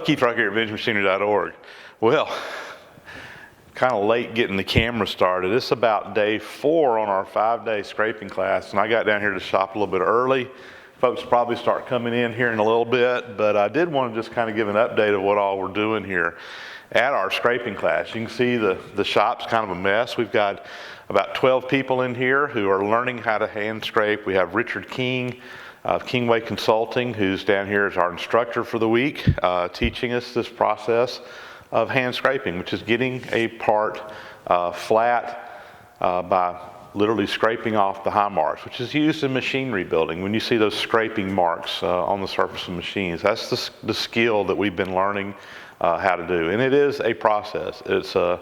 Keith Rucker at VintageMachinery.org. Well, kind of late getting the camera started. It's about day 4 on our 5-day scraping class, and I got down here to shop a little bit early. Folks probably start coming in here in a little bit, but I did want to just kind of give an update of what all we're doing here at our scraping class. You can see the shop's kind of a mess. We've got about 12 people in here who are learning how to hand scrape. We have Richard King of Kingway Consulting, who's down here as our instructor for the week, teaching us this process of hand scraping, which is getting a part flat by literally scraping off the high marks, which is used in machinery building. When you see those scraping marks on the surface of machines, that's the skill that we've been learning how to do. And it is a process. There's a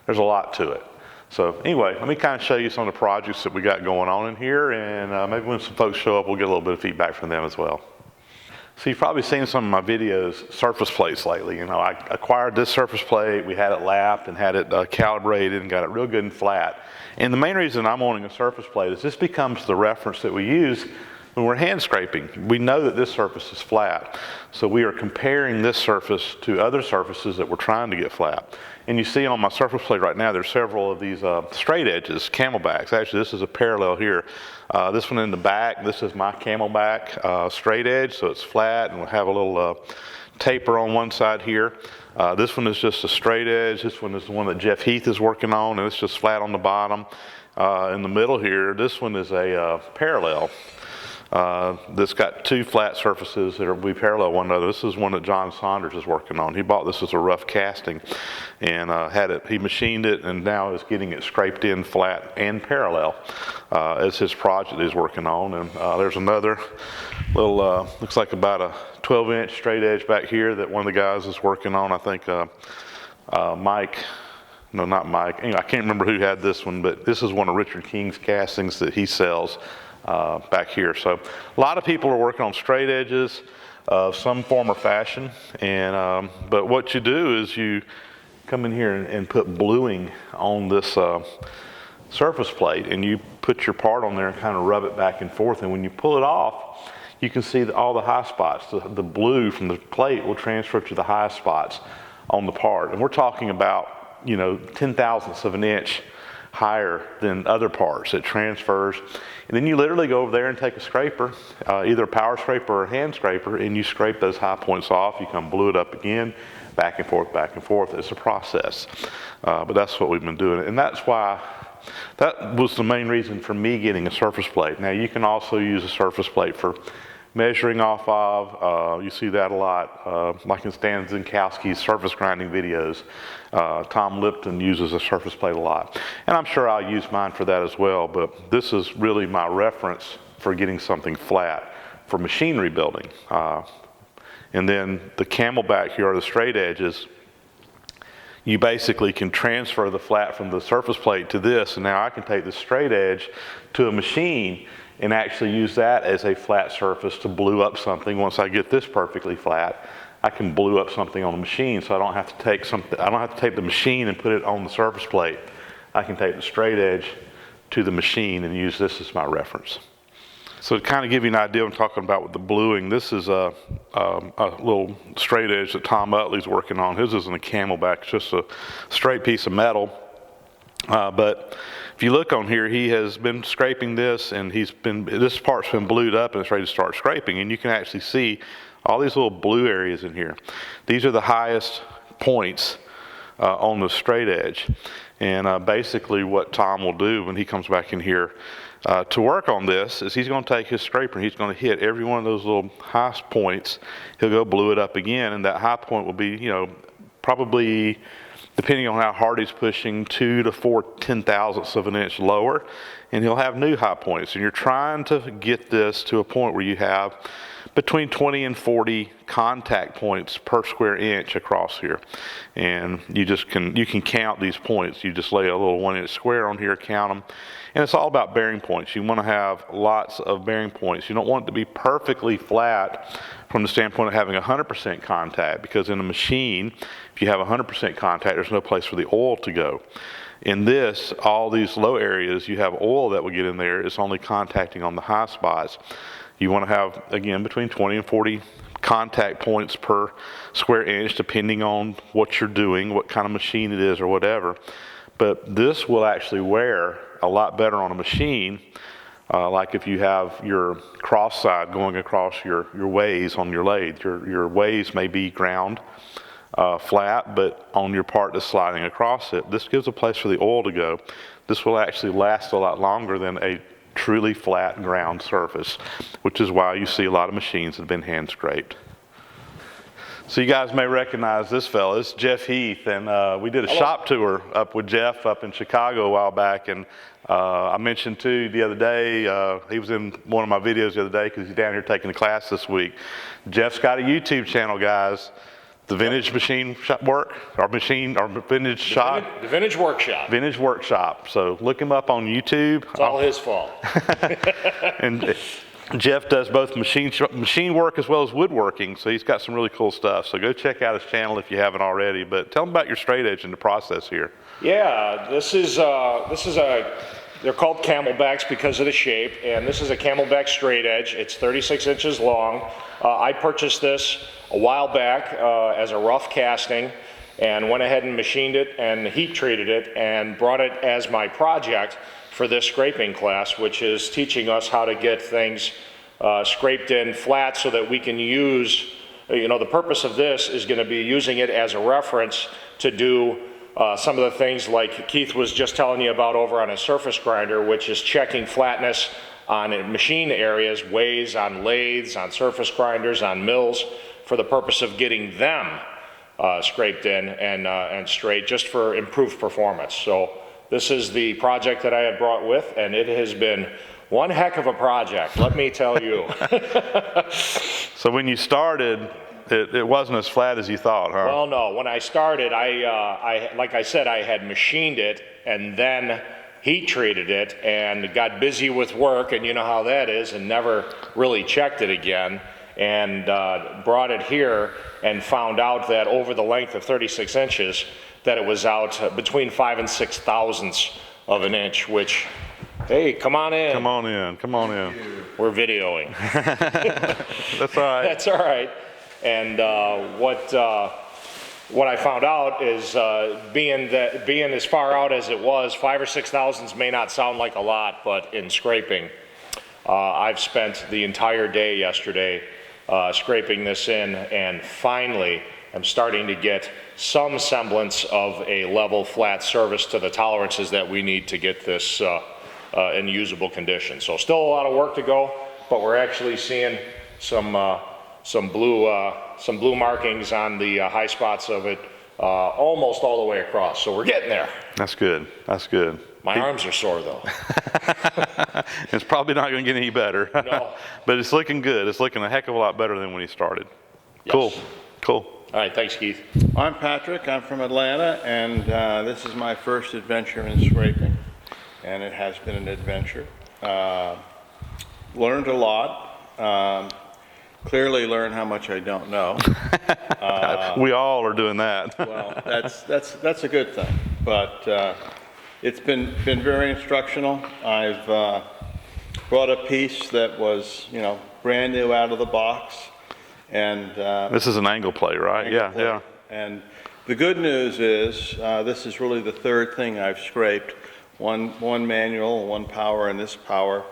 lot to it. So anyway, let me kind of show you some of the projects that we got going on in here, and maybe when some folks show up, we'll get a little bit of feedback from them as well. So you've probably seen some of my videos, surface plates lately. You know, I acquired this surface plate, we had it lapped and had it calibrated and got it real good and flat. And the main reason I'm wanting a surface plate is this becomes the reference that we use when we're hand scraping. We know that this surface is flat, so we are comparing this surface to other surfaces that we're trying to get flat. And you see on my surface plate right now, there's several of these straight edges, camelbacks. Actually, this is a parallel here. This one in the back, this is my camelback straight edge, so it's flat, and we'll have a little taper on one side here. This one is just a straight edge. This one is the one that Jeff Heath is working on, and it's just flat on the bottom. In the middle here, this one is a parallel. This got 2 flat surfaces that will be parallel one another. This is one that John Saunders is working on. He bought this as a rough casting and he machined it, and now is getting it scraped in flat and parallel as his project he's working on. And there's another little, looks like about a 12-inch straight edge back here that one of the guys is working on. I think Mike, no, not Mike. Anyway, I can't remember who had this one, but this is one of Richard King's castings that he sells back here. So a lot of people are working on straight edges of some form or fashion, and but what you do is you come in here and put bluing on this surface plate, and you put your part on there and kind of rub it back and forth, and when you pull it off, you can see all the high spots. The blue from the plate will transfer to the high spots on the part, and we're talking about, you know, 10,000ths of an inch higher than other parts. It transfers, and then you literally go over there and take a scraper, either a power scraper or a hand scraper, and you scrape those high points off. You come blue it up again, back and forth, back and forth. It's a process, but that's what we've been doing, and that's why that was the main reason for me getting a surface plate. Now you can also use a surface plate for measuring off of. You see that a lot, like in Stan Zinkowski's surface grinding videos. Tom Lipton uses a surface plate a lot, and I'm sure I'll use mine for that as well, but this is really my reference for getting something flat for machinery building. And then the camelback here are the straight edges. You basically can transfer the flat from the surface plate to this, and now I can take the straight edge to a machine and actually use that as a flat surface to blue up something. Once I get this perfectly flat, I can blue up something on the machine, so I don't have to take the machine and put it on the surface plate. I can take the straight edge to the machine and use this as my reference. So to kind of give you an idea, I'm talking about with the bluing, this is a little straight edge that Tom Utley's working on. His isn't a camelback, it's just a straight piece of metal. But if you look on here, he has been scraping this, and this part's been blued up and it's ready to start scraping, and you can actually see all these little blue areas in here. These are the highest points on the straight edge, and basically what Tom will do when he comes back in here to work on this is he's going to take his scraper and he's going to hit every one of those little high points. He'll go blue it up again, and that high point will be, you know, probably, depending on how hard he's pushing, 2 to 4 10,000ths of an inch lower, and he'll have new high points. And you're trying to get this to a point where you have between 20 and 40 contact points per square inch across here. And you can count these points. You just lay a little 1-inch square on here, count them. And it's all about bearing points. You want to have lots of bearing points. You don't want it to be perfectly flat from the standpoint of having 100% contact, because in a machine, if you have 100% contact, there's no place for the oil to go. In this, all these low areas, you have oil that will get in there. It's only contacting on the high spots. You want to have, again, between 20 and 40 contact points per square inch, depending on what you're doing, what kind of machine it is or whatever. But this will actually wear a lot better on a machine, like if you have your cross side going across your ways on your lathe. Your ways may be ground flat, but on your part that's sliding across it, this gives a place for the oil to go. This will actually last a lot longer than a truly flat ground surface, which is why you see a lot of machines that have been hand scraped. So you guys may recognize this fella. This is Jeff Heath, and we did a shop tour up with Jeff up in Chicago a while back, and I mentioned too the other day, he was in one of my videos the other day because he's down here taking a class this week. Jeff's got a YouTube channel, guys. The Vintage Machine Shop Work, or Vintage Shop. The Vintage Workshop. Vintage Workshop. So look him up on YouTube. It's all his fault. And Jeff does both machine work as well as woodworking, so he's got some really cool stuff. So go check out his channel if you haven't already. But tell him about your straight edge and the process here. Yeah, this is they're called camelbacks because of the shape, and this is a camelback straight edge. It's 36 inches long. I purchased this a while back as a rough casting, and went ahead and machined it and heat treated it and brought it as my project for this scraping class, which is teaching us how to get things scraped in flat so that we can use, the purpose of this is going to be using it as a reference to do some of the things like Keith was just telling you about over on a surface grinder, which is checking flatness on machine areas, ways on lathes, on surface grinders, on mills, for the purpose of getting them scraped in and straight, just for improved performance. So this is the project that I had brought with, and it has been one heck of a project, let me tell you. So when you started, it wasn't as flat as you thought, huh? Well, no. When I started, like I said, I had machined it and then heat treated it and got busy with work, and you know how that is, and never really checked it again, and brought it here and found out that over the length of 36 inches, that it was out between 5 and 6 thousandths of an inch, which, hey, come on in. Come on in, come on in. We're videoing. That's all right. That's all right. And what I found out is being as far out as it was, 5 or 6 thousandths may not sound like a lot, but in scraping, I've spent the entire day yesterday scraping this in, and finally I'm starting to get some semblance of a level flat surface to the tolerances that we need to get this in usable condition. So still a lot of work to go, but we're actually seeing some blue markings on the high spots of it, almost all the way across. So we're getting there. That's good. That's good. My arms are sore though. It's probably not going to get any better. No. But it's looking good. It's looking a heck of a lot better than when you started. Yes. Cool. Cool. All right, thanks, Keith. I'm Patrick. I'm from Atlanta, and this is my first adventure in scraping, and it has been an adventure. Learned a lot. Clearly learned how much I don't know. We all are doing that. Well, that's a good thing, but it's been very instructional. I've brought a piece that was, brand new out of the box, and This is an angle plate, right? Yeah, plate. yeah. And the good news is this is really the third thing I've scraped. One manual, one power, and this power.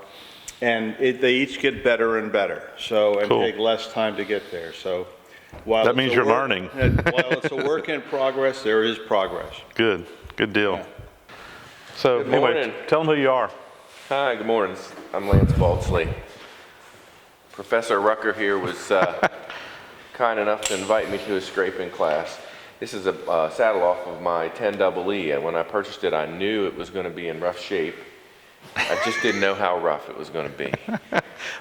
And they each get better and better, and Cool. take less time to get there. So while That it's means a you're work- learning. While it's a work in progress, there is progress. Good. Good deal. Yeah. So Good anyway, morning. tell them who you are. Hi, good morning. I'm Lance Baltzley. Professor Rucker here was kind enough to invite me to a scraping class. This is a saddle off of my 10EE, and when I purchased it, I knew it was going to be in rough shape. I just didn't know how rough it was going to be.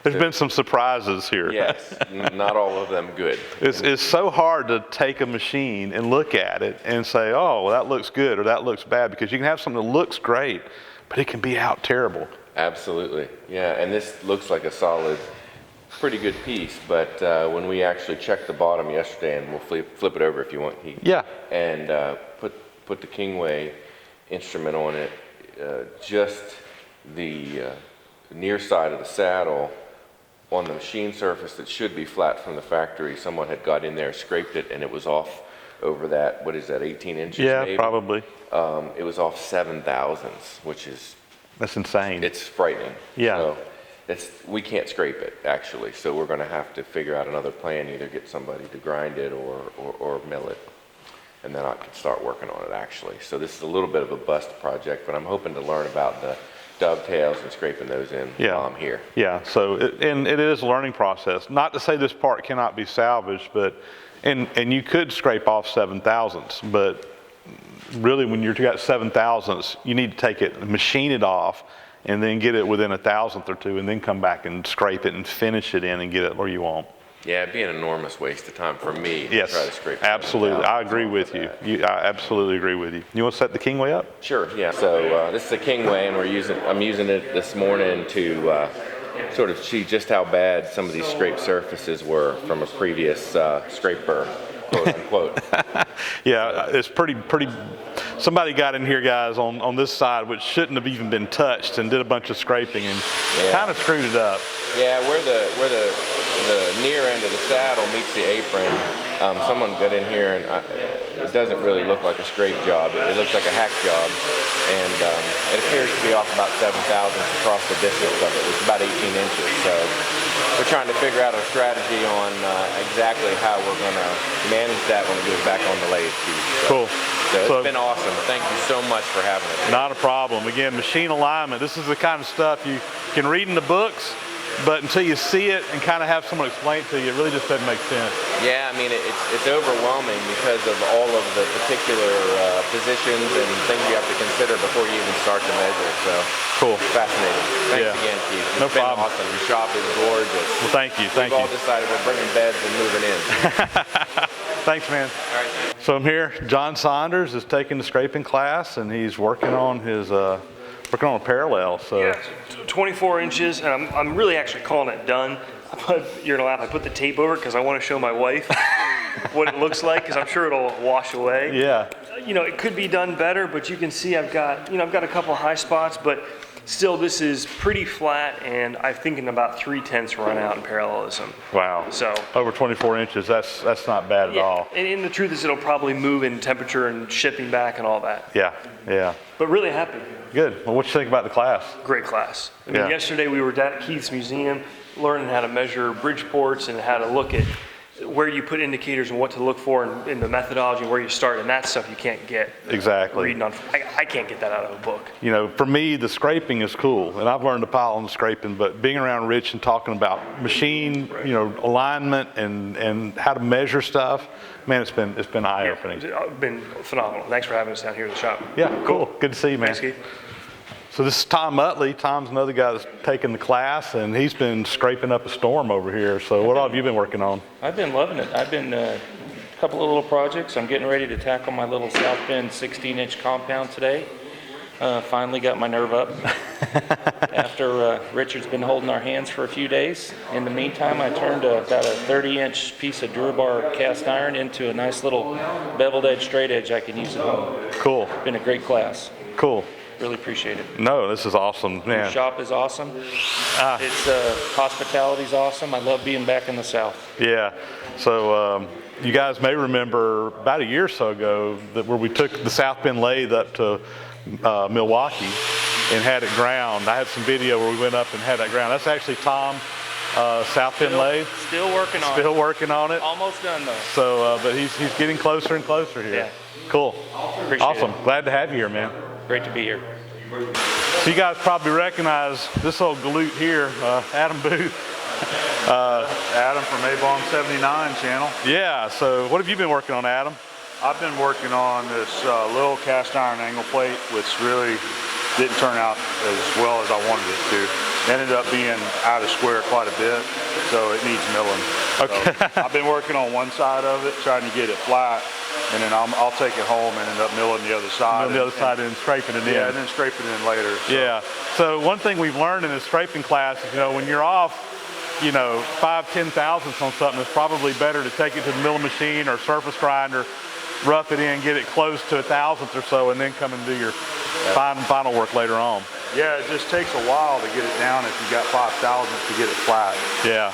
There's been some surprises here. Yes, not all of them good. It's so hard to take a machine and look at it and say, oh, well, that looks good or that looks bad, because you can have something that looks great, but it can be out terrible. Absolutely, yeah, and this looks like a solid, pretty good piece, but when we actually checked the bottom yesterday, and we'll flip it over if you want, Heath. Yeah. And put the Kingway instrument on it, just the near side of the saddle on the machine surface that should be flat from the factory, someone had got in there, scraped it, and it was off over that, what is that, 18 inches Yeah, maybe? probably. It was off 0.007, which is, That's insane. it's frightening. Yeah. So we can't scrape it, actually, so we're gonna have to figure out another plan, either get somebody to grind it or mill it. And then I can start working on it, actually. So this is a little bit of a bust project, but I'm hoping to learn about the dovetails and scraping those in while I'm here. Yeah, so it is a learning process. Not to say this part cannot be salvaged, but, and you could scrape off 7/1000ths, but really when you've got 7/1000ths, you need to take it and machine it off and then get it within 1,000th or two and then come back and scrape it and finish it in and get it where you want. Yeah, it'd be an enormous waste of time for me Yes, to try to scrape. absolutely. I 7,000 agree with you. I absolutely agree with you. You want to set the Kingway up? Sure, yeah. So this is a Kingway, and I'm using it this morning to sort of see just how bad some of these scraped surfaces were from a previous scraper, quote unquote. Yeah, it's pretty. Somebody got in here, guys, on this side, which shouldn't have even been touched, and did a bunch of scraping and kind of screwed it up. Yeah, where the near end of the saddle meets the apron, someone got in here and it doesn't really look like a scrape job. It looks like a hack job, and it appears to be off about 7/1000ths across the distance of it. It's about 18 inches. So we're trying to figure out a strategy on exactly how we're going to manage that when it goes back on the lathe piece. Cool. So it's been awesome. Thank you so much for having us. Not a problem. Again, machine alignment. This is the kind of stuff you can read in the books, but until you see it and kind of have someone explain it to you, it really just doesn't make sense. Yeah, I mean, it's overwhelming because of all of the particular positions and things you have to consider before you even start to measure. So Cool. fascinating. Thanks again, Keith. It's No been problem. awesome. Your shop is gorgeous. Well, thank you. Thank We've you. all decided we're bringing beds and moving in. Thanks, man. All right. So I'm here. John Saunders is taking the scraping class, and he's working on his a parallel. So Yeah, 24 inches, and I'm really actually calling it done. You're gonna laugh. I put the tape over because I want to show my wife what it looks like, because I'm sure it'll wash away. yeah, You know, it could be done better, but you can see I've got a couple high spots, but still this is pretty flat, and I'm thinking about 3/10 run out in parallelism. wow. So Over 24 inches. That's not bad at all. and the truth is it'll probably move in temperature and shipping back and all that. Yeah, yeah. But really happy. Good. Well, what you think about the class? Great class. I mean, Yeah. yesterday we were at Keith's museum learning how to measure Bridgeports and how to look at where you put indicators and what to look for in the methodology, where you start, and that stuff you can't get Exactly. reading on. I can't get that out of a book. You know, for me, the scraping is cool, and I've learned a pile on the scraping, but being around Rich and talking about machine, alignment and how to measure stuff, man, it's been eye-opening. It's been phenomenal. Thanks for having us down here at the shop. Yeah, cool. Good to see you, man. Thanks, Keith. So this is Tom Utley. Tom's another guy that's taking the class, and he's been scraping up a storm over here. So what all have you been working on? I've been loving it. I've been a couple of little projects. I'm getting ready to tackle my little South Bend 16-inch compound today. Finally got my nerve up after Richard's been holding our hands for a few days. In the meantime, I turned about a 30-inch piece of Durabar cast iron into a nice little beveled edge, straight edge I can use at home. Cool, Been a great class. cool. Really appreciate it. No, this is awesome, The man. shop is awesome. It's hospitality's awesome. I love being back in the South. Yeah. So you guys may remember about a year or so ago where we took the South Bend lathe up to Milwaukee and had it ground. I had some video where we went up and had that ground. That's actually Tom South Bend lathe. Still working on Still it. working on it. Almost done though. So, but he's getting closer and closer here. Yeah. Cool. Appreciate Awesome. it. Glad to have you here, man. Great to be here. So you guys probably recognize this old galoot here, Adam Booth. Adam from Avon 79 channel. Yeah. So what have you been working on, Adam? I've been working on this little cast iron angle plate, which really didn't turn out as well as I wanted it to. Ended up being out of square quite a bit, so it needs milling. Okay. So I've been working on one side of it, trying to get it flat, and then I'll take it home and end up milling the other side. On the other side and scraping it in. Yeah, and then scrape it in later. So. Yeah. So one thing we've learned in this scraping class is, when you're off, 5/10 thousandths on something, it's probably better to take it to the milling machine or surface grinder, rough it in, get it close to 1,000th or so, and then come and do your final work later on. Yeah, it just takes a while to get it down if you got 5 thousandths to get it flat. Yeah.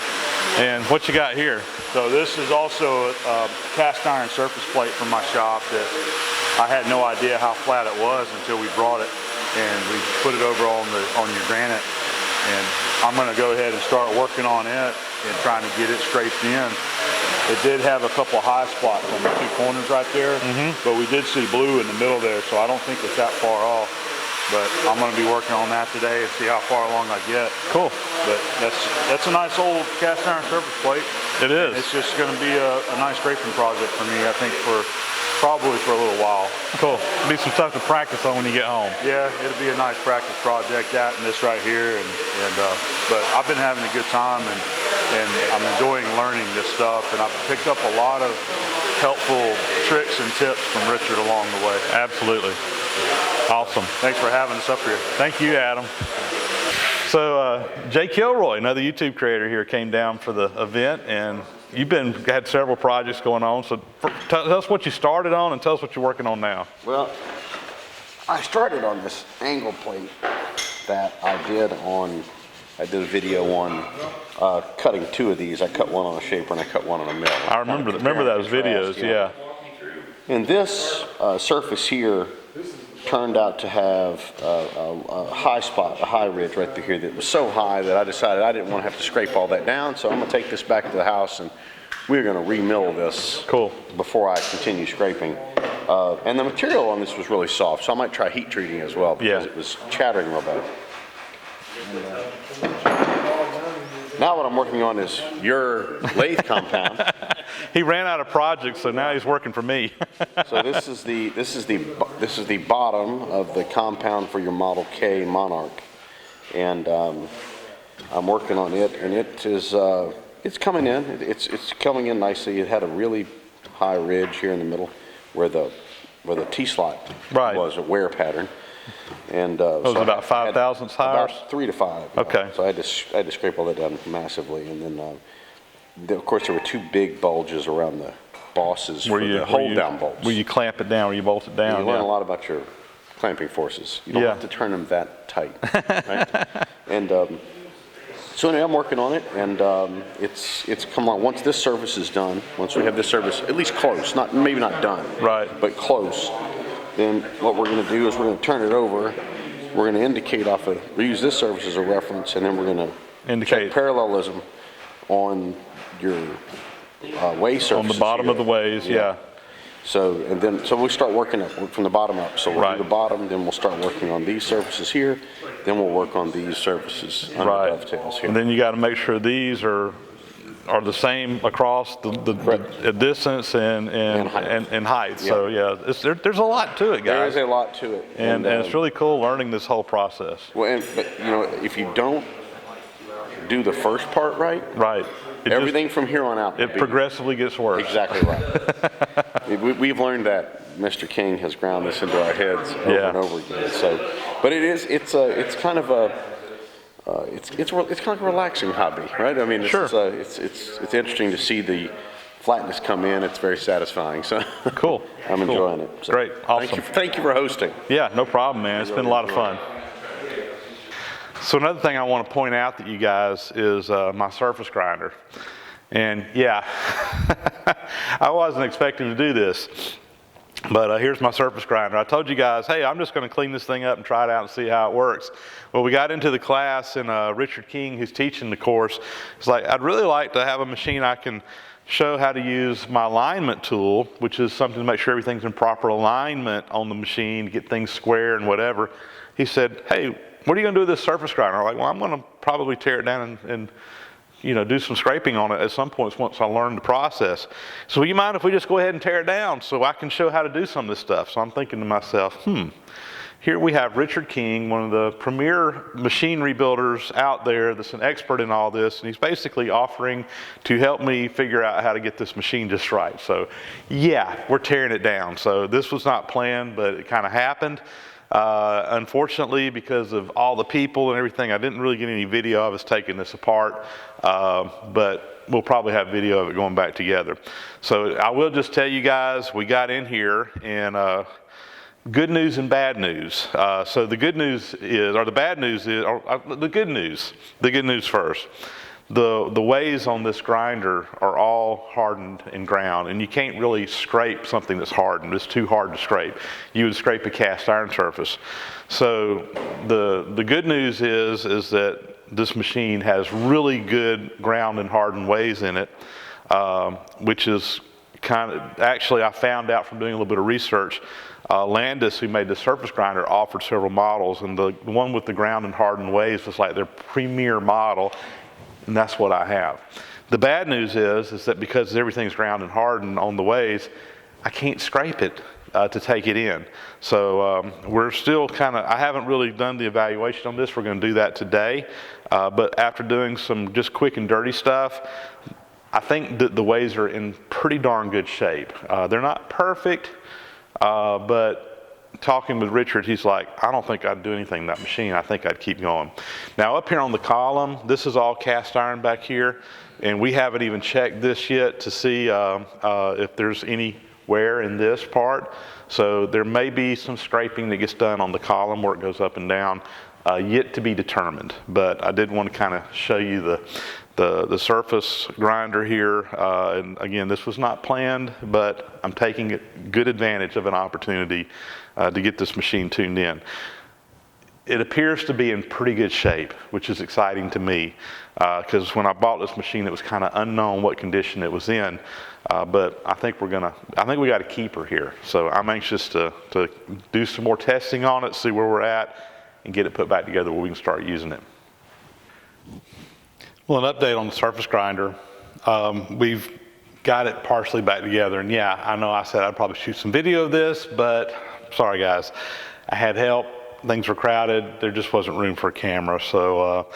And what you got here? So this is also a cast iron surface plate from my shop that I had no idea how flat it was until we brought it, and we put it over on your granite. And I'm going to go ahead and start working on it and trying to get it scraped in. It did have a couple of high spots on the 2 corners right there, but we did see blue in the middle there, so I don't think it's that far off. But I'm going to be working on that today and see how far along I get. Cool. But that's a nice old cast iron surface plate. It is. It's just going to be a nice scraping project for me, I think, probably for a little while. Cool. It'll be some stuff to practice on when you get home. Yeah, it'll be a nice practice project, that and this right here. But I've been having a good time, and I'm enjoying learning this stuff, and I've picked up a lot of helpful tricks and tips from Richard along the way. Absolutely. Awesome. Thanks for having us up here. Thank you, Adam. So Jay Kilroy, another YouTube creator here, came down for the event, and you've had several projects going on. So tell us what you started on and tell us what you're working on now. Well, I started on this angle plate that I did a video on cutting 2 of these. I cut one on a shaper and I cut one on a mill. I remember those videos, yeah. And this surface here turned out to have a high spot, a high ridge right through here that was so high that I decided I didn't want to have to scrape all that down, so I'm going to take this back to the house and we're going to re-mill this before I continue scraping. And the material on this was really soft, so I might try heat treating as well because it was chattering real bad. Now what I'm working on is your lathe compound. He ran out of projects, so now he's working for me. So this is the bottom of the compound for your Model K Monarch, and I'm working on it, and it is it's coming in. It's coming in nicely. It had a really high ridge here in the middle where the T-slot was, a wear pattern. And it was about 5 thousandths higher? About 3 to 5. Okay. So I had to scrape all that down massively, and then of course there were 2 big bulges around the bosses for the hold down bolts. Where you clamp it down, where you bolt it down. You learn a lot about your clamping forces. You don't have to turn them that tight, right? And so anyway, I'm working on it, and it's come on. Once this surface is done, once we have this surface at least close, maybe not done, but close, then what we're going to do is we're going to turn it over. We're going to indicate we use this surface as a reference, and then we're going to indicate parallelism on your way surfaces. On the bottom of the ways, So we start working from the bottom up. So we'll do the bottom, then we'll start working on these surfaces here, then we'll work on these surfaces under the dovetails here. And then you got to make sure these are the same across the distance and height. So there's a lot to it, guys. There is a lot to it, and it's really cool learning this whole process. Well, but if you don't do the first part right, everything from here on out, it progressively gets worse. Exactly right. We've learned that Mr. King has ground this into our heads over and over again. So, but it's kind of a relaxing hobby, right? I mean, it's interesting to see the flatness come in. It's very satisfying. So cool. I'm enjoying it. So great. Awesome. Thank you for hosting. Yeah, no problem, man. It's been a lot of fun. So another thing I want to point out to you guys is my surface grinder. And I wasn't expecting to do this, but here's my surface grinder. I told you guys, hey, I'm just going to clean this thing up and try it out and see how it works. Well, we got into the class, and Richard King, who's teaching the course, is like, I'd really like to have a machine I can show how to use my alignment tool, which is something to make sure everything's in proper alignment on the machine, get things square and whatever. He said, hey, what are you going to do with this surface grinder? I'm like, well, I'm going to probably tear it down and do some scraping on it at some point once I learn the process. So will you mind if we just go ahead and tear it down so I can show how to do some of this stuff? So I'm thinking to myself, here we have Richard King, one of the premier machinery builders out there that's an expert in all this, and he's basically offering to help me figure out how to get this machine just right. So we're tearing it down. So this was not planned, but it kind of happened. Unfortunately, because of all the people and everything, I didn't really get any video of us taking this apart, but we'll probably have video of it going back together. So I will just tell you guys, we got in here and good news and bad news. So the good news is, or the bad news is, or the good news first. The ways on this grinder are all hardened and ground, and you can't really scrape something that's hardened. It's too hard to scrape. You would scrape a cast iron surface. So the good news is that this machine has really good ground and hardened ways in it, which is actually I found out from doing a little bit of research. Landis, who made the surface grinder, offered several models, and the one with the ground and hardened ways was like their premier model. And that's what I have. The bad news is that because everything's ground and hardened on the ways, I can't scrape it to take it in. So we're still I haven't really done the evaluation on this. We're going to do that today. But after doing some just quick and dirty stuff, I think that the ways are in pretty darn good shape. They're not perfect, but talking with Richard, he's like, I don't think I'd do anything in that machine. I think I'd keep going. Now up here on the column, this is all cast iron back here, and we haven't even checked this yet to see if there's any wear in this part. So there may be some scraping that gets done on the column where it goes up and down, yet to be determined. But I did want to kind of show you the surface grinder here. And again, this was not planned, but I'm taking good advantage of an opportunity to get this machine tuned in. It appears to be in pretty good shape, which is exciting to me, because when I bought this machine, it was kind of unknown what condition it was in. But I think we got a keeper here. So I'm anxious to do some more testing on it, see where we're at, and get it put back together where we can start using it. Well, an update on the surface grinder. We've got it partially back together, and yeah, I know I said I'd probably shoot some video of this, but sorry guys, I had help, things were crowded, there just wasn't room for a camera, so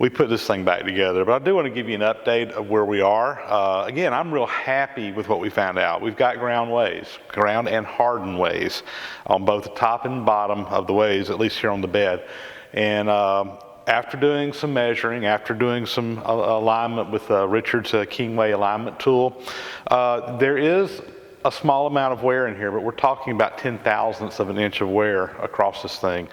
we put this thing back together. But I do want to give you an update of where we are. Again, I'm real happy with what we found out. We've got ground and hardened ways on both the top and bottom of the ways, at least here on the bed. And after doing some measuring, after doing some alignment with Richard's Kingway alignment tool, there is a small amount of wear in here, but we're talking about 0.010 of an inch of wear across this thing.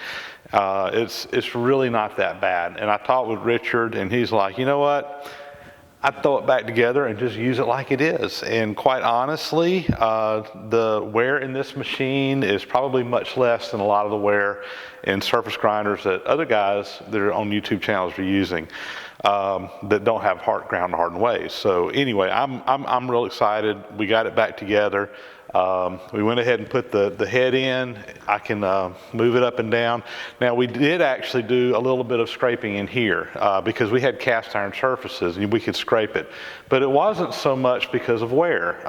It's really not that bad. And I talked with Richard, and he's like, you know what? I'd throw it back together and just use it like it is. And quite honestly, the wear in this machine is probably much less than a lot of the wear in surface grinders that other guys that are on YouTube channels are using that don't have ground hardened ways. So anyway, I'm real excited. We got it back together. We went ahead and put the head in. I can move it up and down. Now we did actually do a little bit of scraping in here because we had cast iron surfaces and we could scrape it. But it wasn't so much because of wear.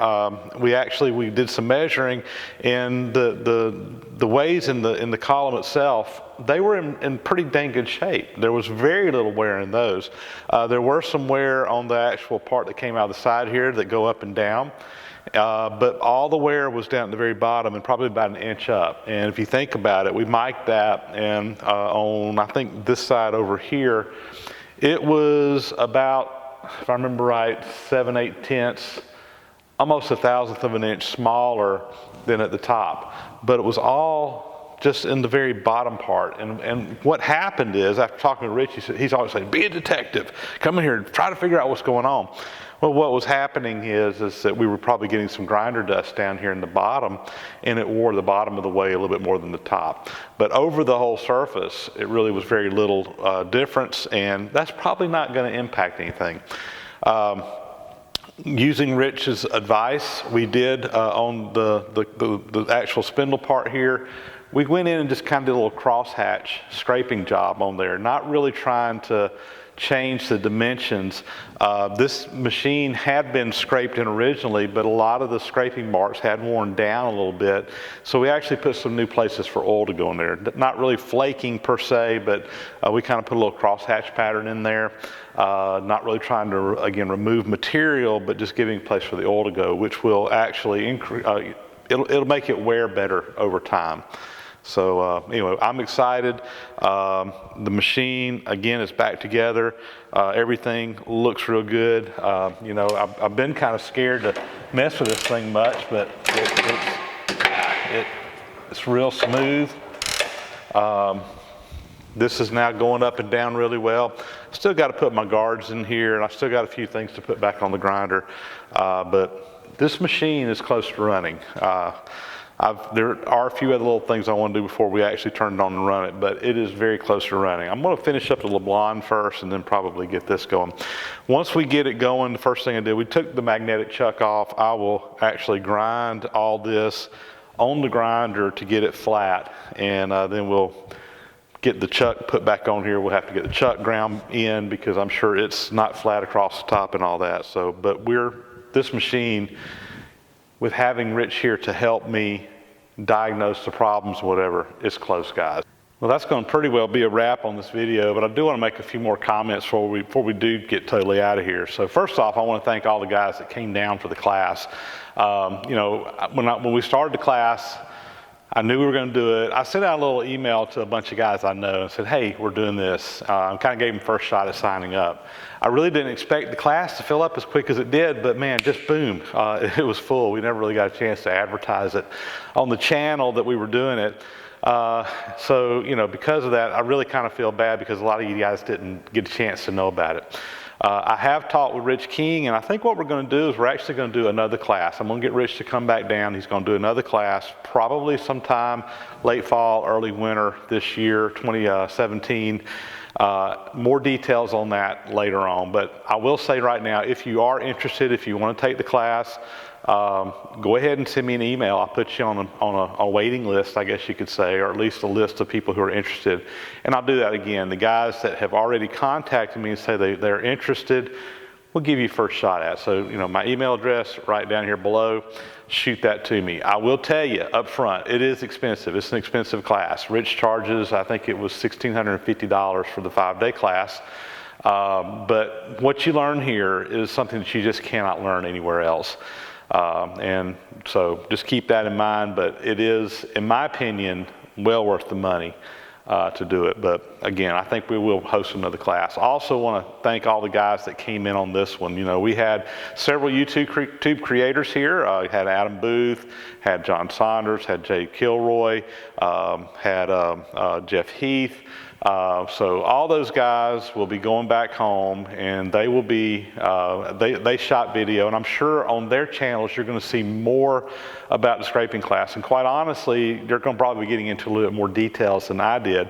We did some measuring, and the ways in the column itself, they were in pretty dang good shape. There was very little wear in those. There were some wear on the actual part that came out of the side here that go up and down. But all the wear was down at the very bottom and probably about an inch up. And if you think about it, we mic'd that, and on I think this side over here, it was about, if I remember right, 7/8, almost 1/1000th of an inch smaller than at the top. But it was all just in the very bottom part. And what happened is, after talking to Rich, he's always saying, be a detective, come in here and try to figure out what's going on. Well, what was happening is that we were probably getting some grinder dust down here in the bottom, and it wore the bottom of the way a little bit more than the top. But over the whole surface, it really was very little difference, and that's probably not going to impact anything. Using Rich's advice, we did on the actual spindle part here, we went in and just kind of did a little crosshatch scraping job on there, not really trying to change the dimensions. This machine had been scraped in originally, but a lot of the scraping marks had worn down a little bit. So we actually put some new places for oil to go in there. Not really flaking per se, but we kind of put a little crosshatch pattern in there. Not really trying to, again, remove material, but just giving place for the oil to go, which will actually increase, it'll make it wear better over time. So anyway, I'm excited. The machine, again, is back together. Everything looks real good. I've been kind of scared to mess with this thing much, but It's real smooth. This is now going up and down really well. Still got to put my guards in here, and I still got a few things to put back on the grinder. But this machine is close to running. There are a few other little things I want to do before we actually turn it on and run it, but it is very close to running. I'm going to finish up the LeBlanc first and then probably get this going. Once we get it going, the first thing I did, we took the magnetic chuck off. I will actually grind all this on the grinder to get it flat, and then we'll get the chuck put back on here. We'll have to get the chuck ground in because I'm sure it's not flat across the top and all that. So, but this machine, with having Rich here to help me diagnose the problems, whatever, it's close, guys. Well, that's going to pretty well be a wrap on this video, but I do want to make a few more comments before we do get totally out of here. So first off, I want to thank all the guys that came down for the class. You know, when we started the class, I knew we were going to do it. I sent out a little email to a bunch of guys I know and said, hey, we're doing this. I kind of gave them first shot at signing up. I really didn't expect the class to fill up as quick as it did, but man, just boom, it was full. We never really got a chance to advertise it on the channel that we were doing it. So, you know, because of that, I really kind of feel bad because a lot of you guys didn't get a chance to know about it. I have talked with Rich King, and I think what we're going to do is we're actually going to do another class. I'm going to get Rich to come back down. He's going to do another class, probably sometime late fall, early winter this year, 2017. More details on that later on. But I will say right now, if you are interested, if you want to take the class, go ahead and send me an email. I'll put you on a waiting list, I guess you could say, or at least a list of people who are interested. And I'll do that again. The guys that have already contacted me and say they're interested, we'll give you first shot at. So, you know, my email address right down here below, shoot that to me. I will tell you up front, it is expensive. It's an expensive class. Rich charges, I think it was $1,650 for the 5-day class. But what you learn here is something that you just cannot learn anywhere else. And so just keep that in mind, but it is, in my opinion, well worth the money to do it. But again, I think we will host another class. I also want to thank all the guys that came in on this one. You know, we had several YouTube creators here. We had Adam Booth, had John Saunders, had Jay Kilroy, had Jeff Heath. So all those guys will be going back home, and they will be, they shot video, and I'm sure on their channels you're going to see more about the scraping class. And quite honestly, they're going to probably be getting into a little bit more details than I did.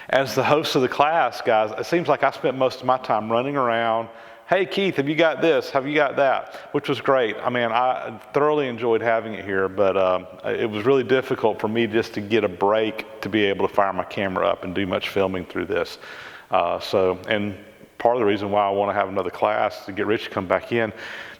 As the host of the class, guys, it seems like I spent most of my time running around. Hey, Keith, have you got this? Have you got that? Which was great. I mean, I thoroughly enjoyed having it here, but it was really difficult for me just to get a break to be able to fire my camera up and do much filming through this. And part of the reason why I want to have another class to get Rich to come back in,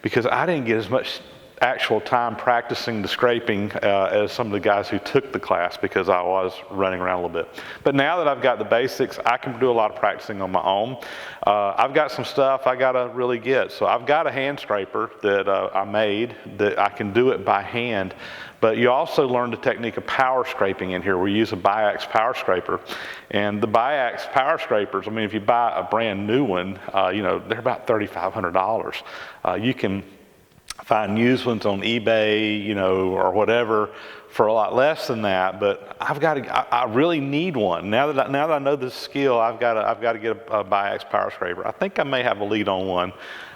because I didn't get as much actual time practicing the scraping as some of the guys who took the class because I was running around a little bit. But now that I've got the basics, I can do a lot of practicing on my own. I've got some stuff I got to really get. So I've got a hand scraper that I made that I can do it by hand. But you also learn the technique of power scraping in here. We use a biax power scraper. And the biax power scrapers, I mean, if you buy a brand new one, you know, they're about $3,500. You can find used ones on eBay, you know, or whatever for a lot less than that. But I really need one. Now that I know this skill, I've got to get a biax power scraper. I think I may have a lead on one.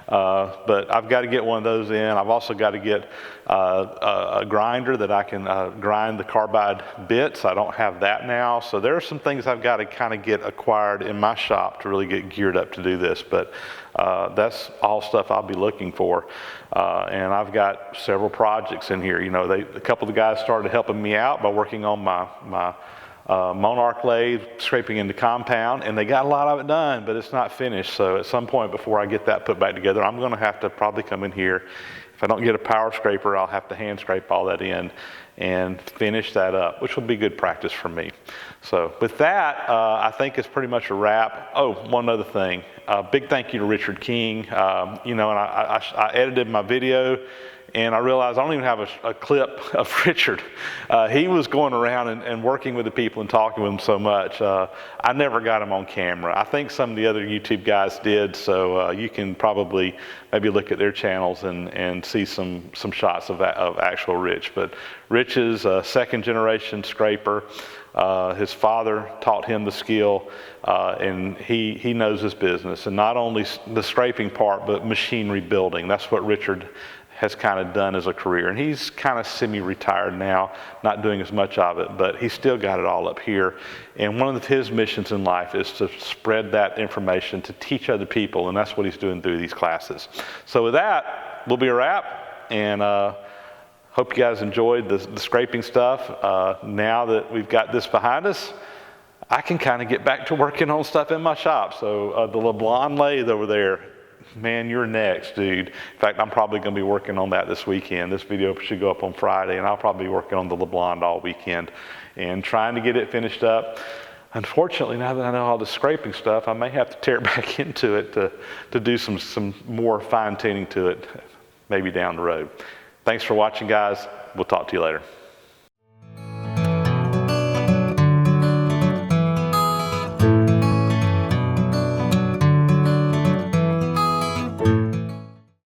But I've got to get one of those in. I've also got to get a grinder that I can grind the carbide bits. I don't have that now. So there are some things I've got to kind of get acquired in my shop to really get geared up to do this. But that's all stuff I'll be looking for. And I've got several projects in here. You know, a couple of the guys started helping me out by working on my Monarch lathe, scraping into compound, and they got a lot of it done, but it's not finished. So at some point before I get that put back together, I'm going to have to probably come in here. If I don't get a power scraper, I'll have to hand scrape all that in and finish that up, which will be good practice for me. So with that, I think it's pretty much a wrap. Oh, one other thing. Big thank you to Richard King. You know, and I edited my video, and I realized I don't even have a clip of Richard. He was going around and working with the people and talking with them so much. I never got him on camera. I think some of the other YouTube guys did, so you can probably maybe look at their channels and see some shots of actual Rich. But Rich is a second generation scraper. His father taught him the skill, and he knows his business. And not only the scraping part, but machinery building. That's what Richard has kind of done as a career. And he's kind of semi-retired now, not doing as much of it, but he's still got it all up here. And one of his missions in life is to spread that information, to teach other people, and that's what he's doing through these classes. So with that, we'll be a wrap, and hope you guys enjoyed the scraping stuff. Now that we've got this behind us, I can kind of get back to working on stuff in my shop. So the LeBlanc lathe over there, man, you're next, dude. In fact, I'm probably going to be working on that this weekend. This video should go up on Friday, and I'll probably be working on the LeBlanc all weekend and trying to get it finished up. Unfortunately, now that I know all the scraping stuff, I may have to tear it back into it to do some more fine-tuning to it, maybe down the road. Thanks for watching, guys. We'll talk to you later.